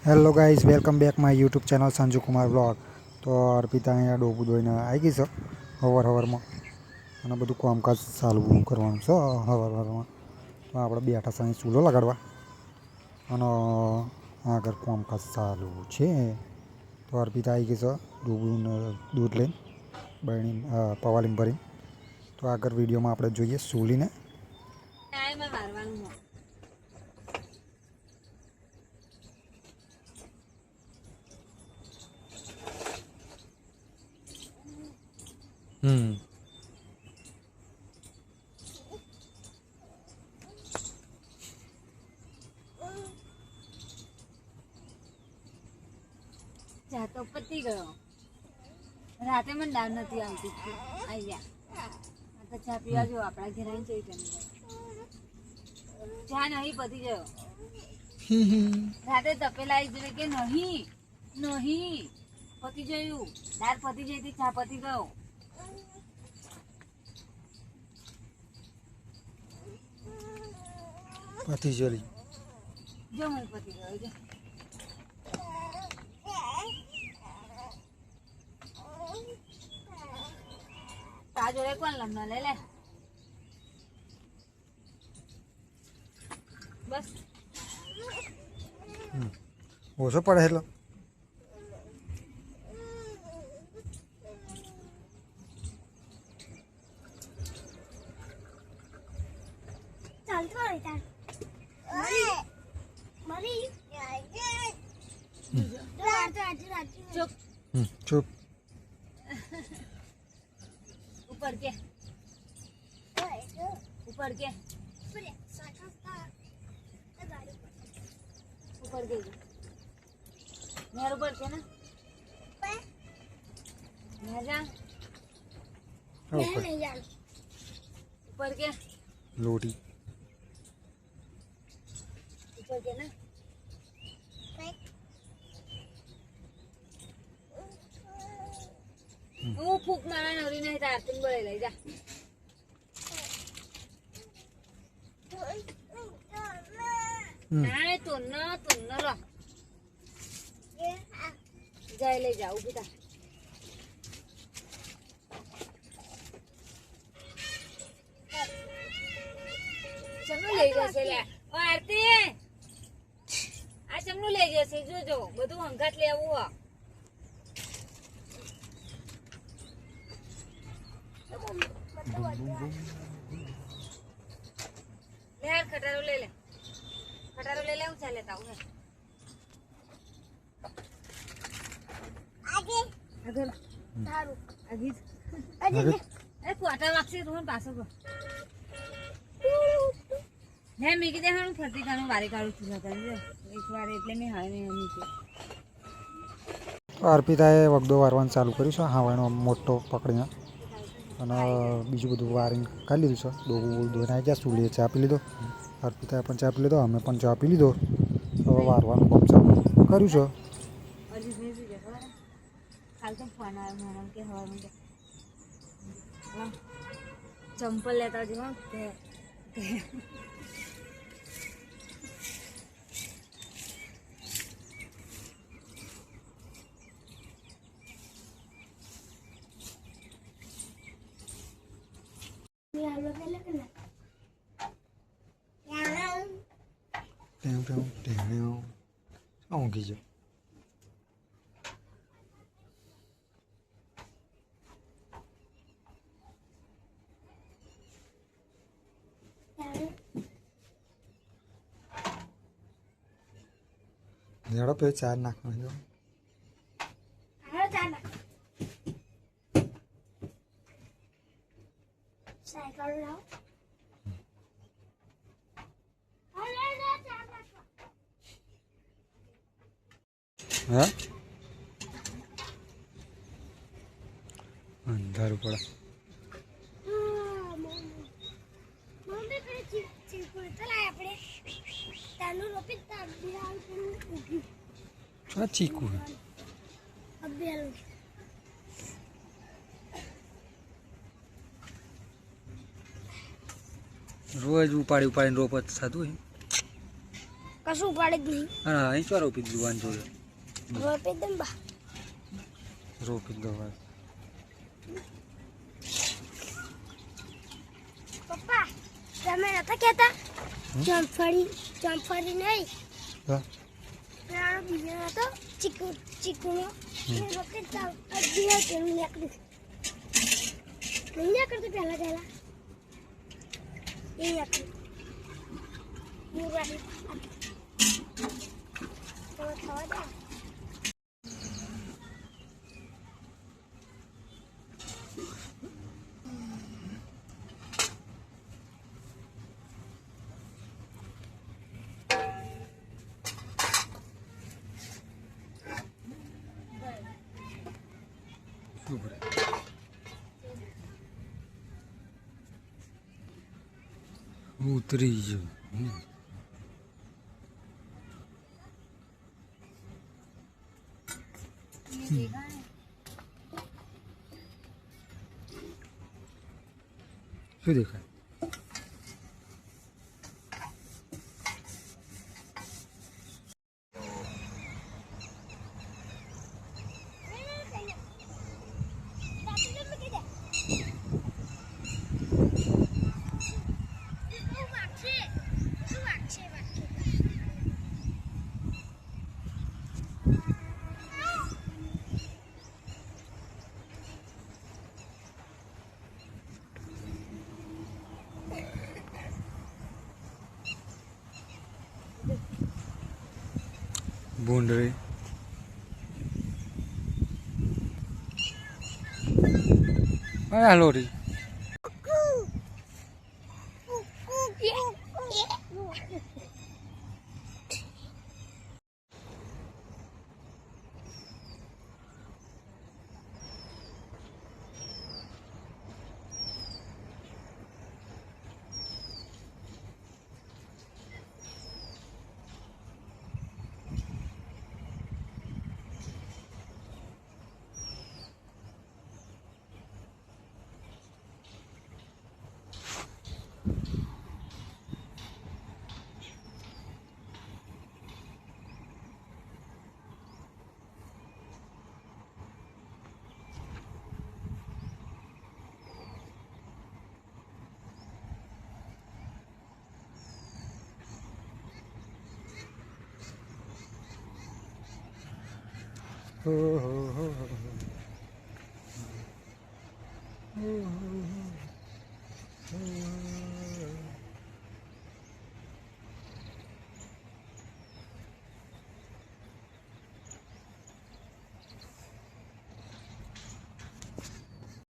Hello guys, welcome back my YouTube channel Sanju Kumar blog. તો અર્પિતા અહીંયા ડોબું ધોઈને આવી ગઈ છે હવારમાં, અને બધું કામકાજ ચાલુ કરવાનું છે હવારમાં. તો આપણે બેઠા છે અહીં ચૂલો લગાડવા, અને આગળ કામકાજ ચાલુ છે. તો અર્પિતા આવી ગઈ છે ડોબું દૂધ લઈને બહેણી પવાલીને ભરીને. તો આગળ વિડીયોમાં આપણે જોઈએ ચૂલીને. ચા તો પતી ગયો. રાતે મને દાળ નથી આવતી. અહીંયા તો ચા પીવા જો આપણા ઘરે આવીને જઈ તમે ચા નહીં પતી ગયો. રાતે તપેલા આવી જઈને કે નહીં નહીં પતી ગયું. દાળ પતી જઈ હતી, ચા પતી ગયો. પતી જરી જો મને પતી ગયો. જો તા જોડે કોણ લગ્ન લે બસ ઓછો પડે એટલો. ચૂપ ચૂપ. ઉપર કે ઉપર કે ઉપર કે મેર ઉપર કે ને મેર જા ઉપર કે લોટી ઉપર કે ને હું ફૂક મારા નવરી નહીં આરતી બોલે લઈ જા. ના તો ન લો જાય લઈ જા. ઉભી થા. ચમનું લઈ જશે લે આરતી. આ ચમનું લઈ જશે. જોજો બધું હંગાત લેવું. લે ખટારો લઈ લે. ખટારો લઈ લે. હું ચાલે તાવ આગળ તારું આગળ એ કોટા વાક્ષી તું પાછો પર લે મીકી દે. હું ફરતી કાનું વારે કાઢું છું એક વાર એટલે મેં હાય ને નીચે. અર્પિતાએ વગદો વારવાનું ચાલુ કર્યું છે હાવાનો મોટો પકડીને, અને બીજું બધું વારીને કાઢી લીધું છે. ડોબું ધોઈને આવી ગયા. ચૂલીએ ચા પી લીધો. અર્પિતાએ પણ ચા પી લીધો, અમે પણ ચા પી લીધો. હવે વારવાનું કામ ચાલુ કર્યું છે. ચંપલ લેતા જ ઊંઘી જાઓ. ઝડપ પે ચાર નાખવાનો. હા અંધારું પડે. આ ચીકુ રોજ ઉપાડી ઉપાડીને રોપ થતું હોય. કશું ઉપાડે જ નહીં. હા અહીં શું રોપી દીધું વાન જોડે રોપી દમ બા. રોપી દો હવે. પપ્પા તમે નતા કહેતા ચંફરી નહીં હા પેલો બીજો હતો ચીકુનો એ વખતે અડધી પેલું નીકળ્યું નહીં નીકળતું પહેલા એ નીકળ્યું મુરાડી તો થવા દે. શું કરે ઉતરી ગયું. શું દેખાય ભૂંડરી હાલો રી Oh